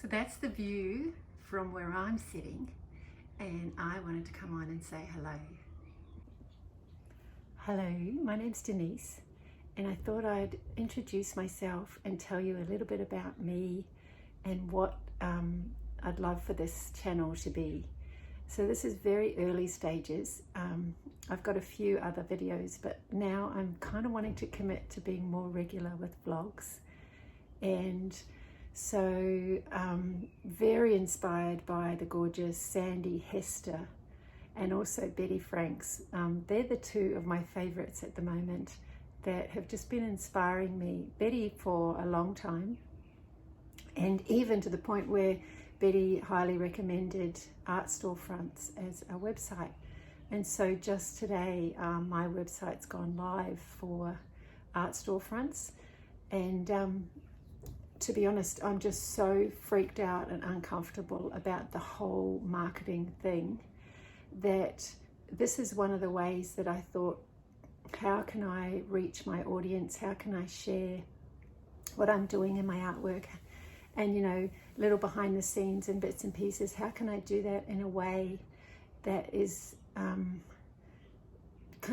So that's the view from where I'm sitting, and I wanted to come on and say hello. Hello, my name's Denise, and I thought I'd introduce myself and tell you a little bit about me and what I'd love for this channel to be. So this is very early stages. I've got a few other videos, but now I'm kind of wanting to commit to being more regular with vlogs. And so very inspired by the gorgeous Sandy Hester and also Betty Franks. They're the two of my favorites at the moment that have just been inspiring me. Betty for a long time, and even to the point where Betty highly recommended Art Storefronts as a website. And so just today, my website's gone live for Art Storefronts. And to be honest, I'm just so freaked out and uncomfortable about the whole marketing thing that this is one of the ways that I thought, how can I reach my audience? How can I share what I'm doing in my artwork? And, you know, little behind the scenes and bits and pieces. How can I do that in a way that is kind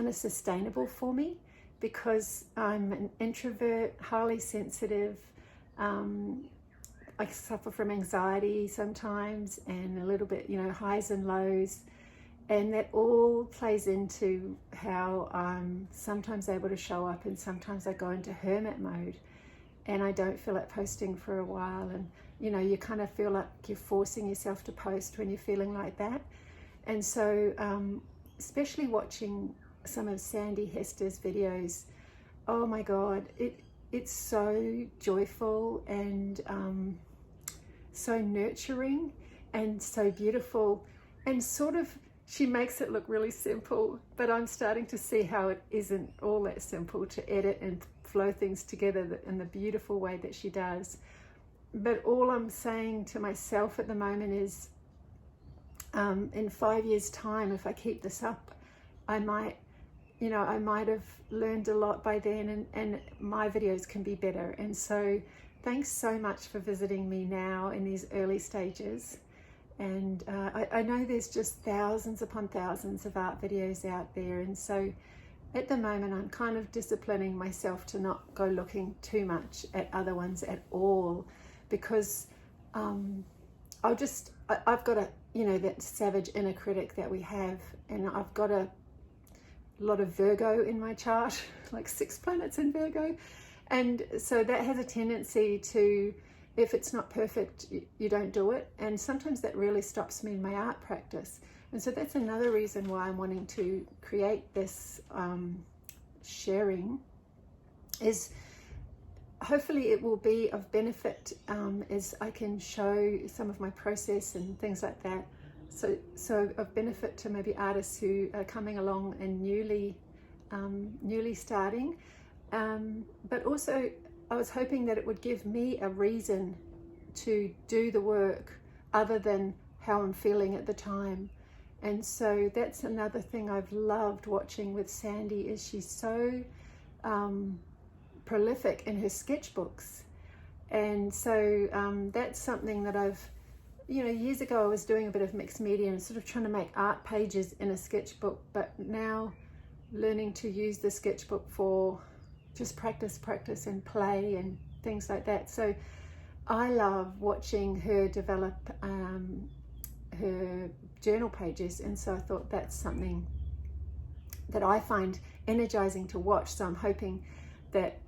of sustainable for me? Because I'm an introvert, highly sensitive. I suffer from anxiety sometimes, and a little bit, you know, highs and lows. And that all plays into how I'm sometimes able to show up, and sometimes I go into hermit mode and I don't feel like posting for a while. And, you know, you kind of feel like you're forcing yourself to post when you're feeling like that. And so, especially watching some of Sandy Hester's videos, oh my God, it's so joyful and so nurturing and so beautiful, and sort of, she makes it look really simple, but I'm starting to see how it isn't all that simple to edit and flow things together in the beautiful way that she does. But all I'm saying to myself at the moment is, in 5 years' time, if I keep this up, I might have learned a lot by then, and my videos can be better. And so thanks so much for visiting me now in these early stages. And I know there's just thousands upon thousands of art videos out there. And so at the moment, I'm kind of disciplining myself to not go looking too much at other ones at all, because I've got that savage inner critic that we have, and I've got a lot of Virgo in my chart, like 6 planets in Virgo. And so that has a tendency to, if it's not perfect, you don't do it. And sometimes that really stops me in my art practice. And so that's another reason why I'm wanting to create this sharing, is hopefully it will be of benefit as I can show some of my process and things like that. So of benefit to maybe artists who are coming along and newly starting. But also I was hoping that it would give me a reason to do the work other than how I'm feeling at the time. And so that's another thing I've loved watching with Sandy, is she's so prolific in her sketchbooks. And so that's something that I've, years ago I was doing a bit of mixed media and sort of trying to make art pages in a sketchbook, but now learning to use the sketchbook for just practice and play and things like that. So I love watching her develop her journal pages, and so I thought that's something that I find energizing to watch. So I'm hoping that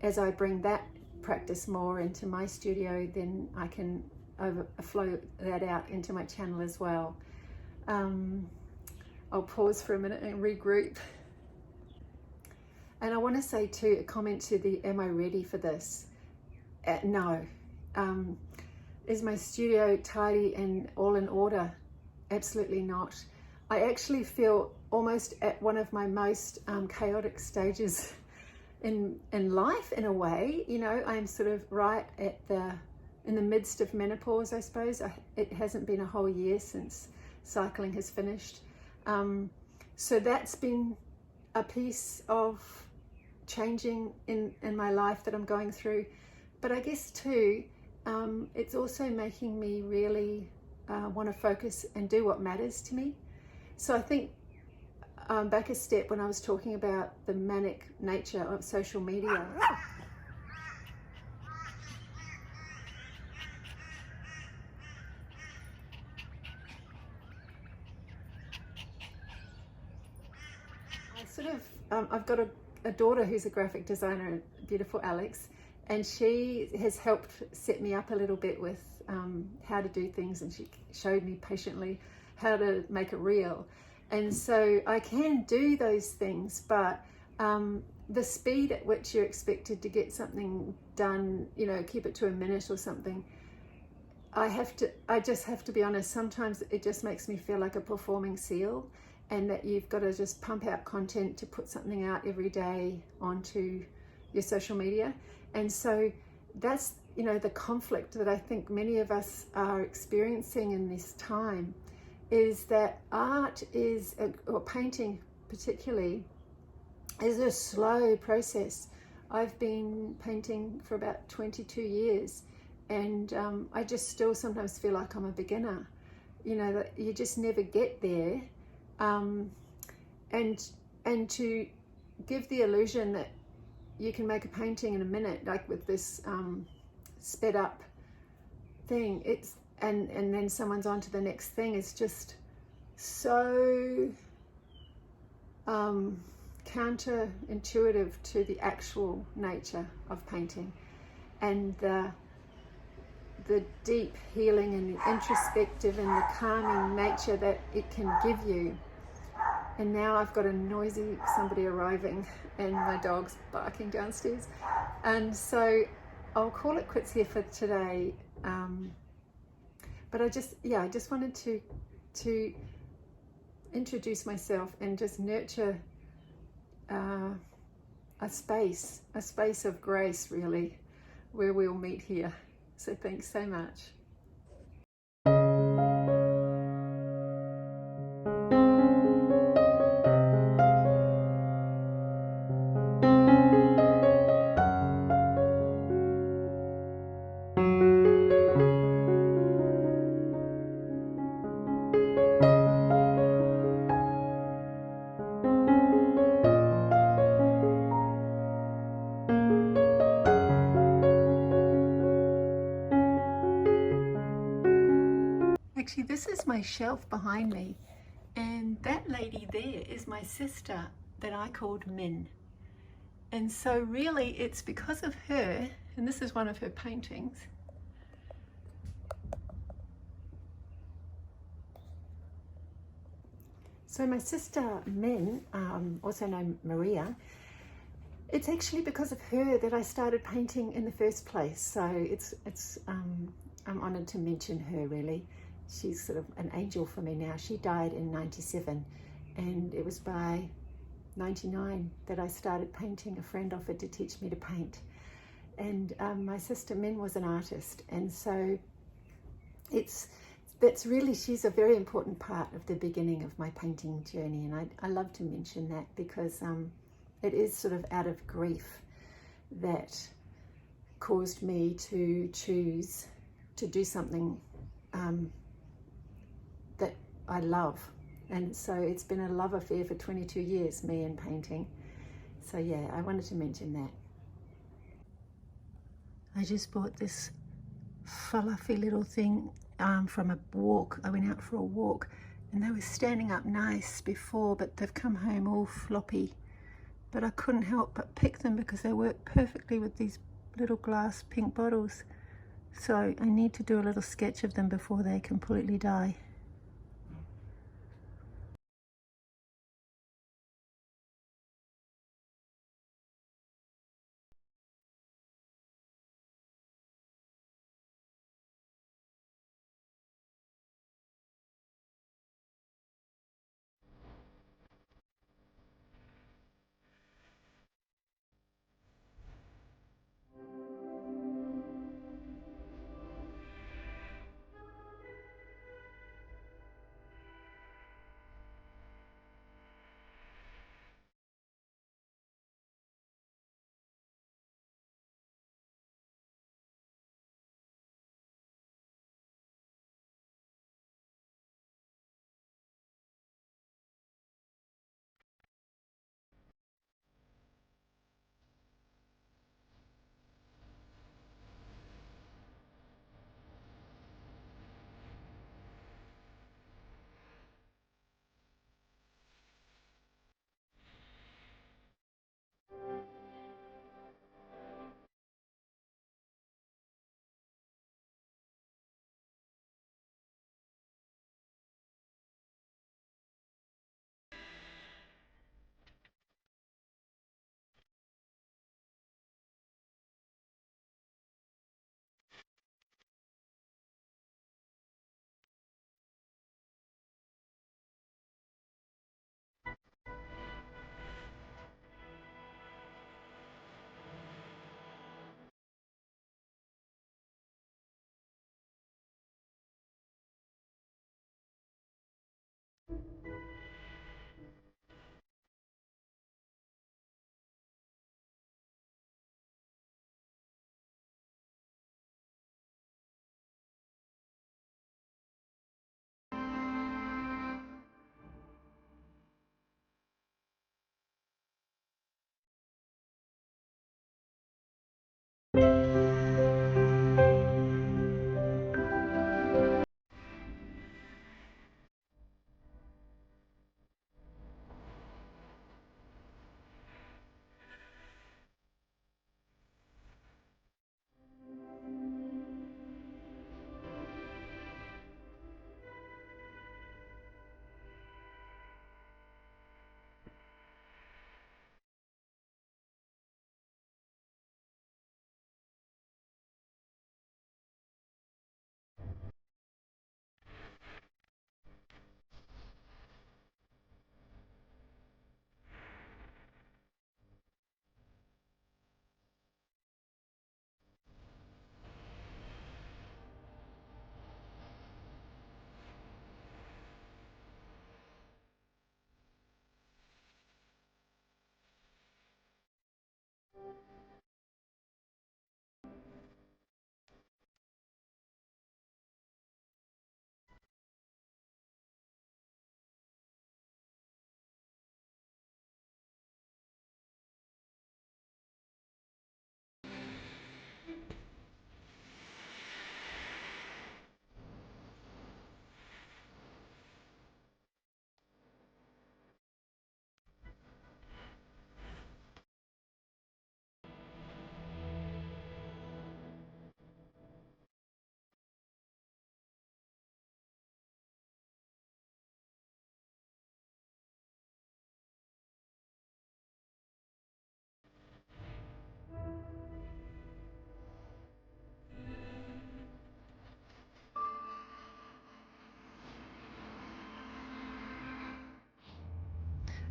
as I bring that practice more into my studio, then I can overflow that out into my channel as well. I'll pause for a minute and regroup. And I want to say too, a comment to the, am I ready for this? No. Is my studio tidy and all in order? Absolutely not. I actually feel almost at one of my most chaotic stages in life, in a way. I'm sort of right at in the midst of menopause, I suppose. It hasn't been a whole year since cycling has finished. So that's been a piece of changing in my life that I'm going through. But I guess too, it's also making me really want to focus and do what matters to me. So I think back a step when I was talking about the manic nature of social media. I've got a daughter who's a graphic designer, beautiful Alex, and she has helped set me up a little bit with how to do things, and she showed me patiently how to make a reel. And so I can do those things, but the speed at which you're expected to get something done, you know, keep it to a minute or something, I just have to be honest, sometimes it just makes me feel like a performing seal, and that you've got to just pump out content to put something out every day onto your social media. And so that's, you know, the conflict that I think many of us are experiencing in this time, is that art is, or painting particularly, is a slow process. I've been painting for about 22 years, and I just still sometimes feel like I'm a beginner, you know, that you just never get there. And to give the illusion that you can make a painting in a minute, like with this sped up thing, and then someone's on to the next thing, is just so counterintuitive to the actual nature of painting, and the deep healing and the introspective and the calming nature that it can give you. And now I've got a noisy somebody arriving and my dog's barking downstairs, and so I'll call it quits here for today. But I just wanted to introduce myself and just nurture a space of grace, really, where we'll meet here. So thanks so much. Actually, this is my shelf behind me, and that lady there is my sister that I called Min. And so really it's because of her, and this is one of her paintings. So my sister Min, also known Maria, it's actually because of her that I started painting in the first place. So I'm honoured to mention her, really. She's sort of an angel for me now. She died in 97, and it was by 99 that I started painting. A friend offered to teach me to paint, and my sister Min was an artist, and so she's a very important part of the beginning of my painting journey. And I love to mention that because it is sort of out of grief that caused me to choose to do something that I love. And so it's been a love affair for 22 years, me and painting. So yeah, I wanted to mention that. I just bought this fluffy little thing from a walk. I went out for a walk, and they were standing up nice before, but they've come home all floppy. But I couldn't help but pick them because they work perfectly with these little glass pink bottles. So I need to do a little sketch of them before they completely die.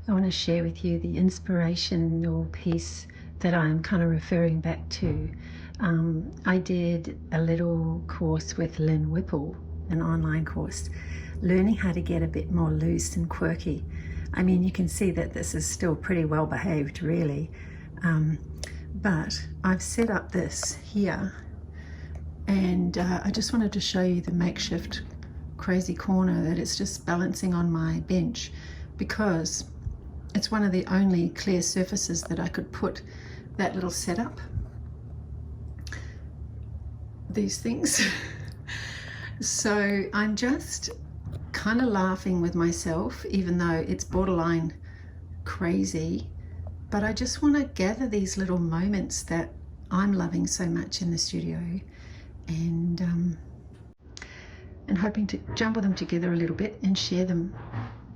I want to share with you the inspirational piece that I'm kind of referring back to. I did a little course with Lynn Whipple, an online course, learning how to get a bit more loose and quirky. I mean, you can see that this is still pretty well behaved, really. But I've set up this here, and I just wanted to show you the makeshift crazy corner that it's just balancing on my bench, because it's one of the only clear surfaces that I could put that little setup, these things. So I'm just kind of laughing with myself, even though it's borderline crazy, but I just want to gather these little moments that I'm loving so much in the studio, and hoping to jumble them together a little bit and share them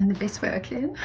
in the best way I can.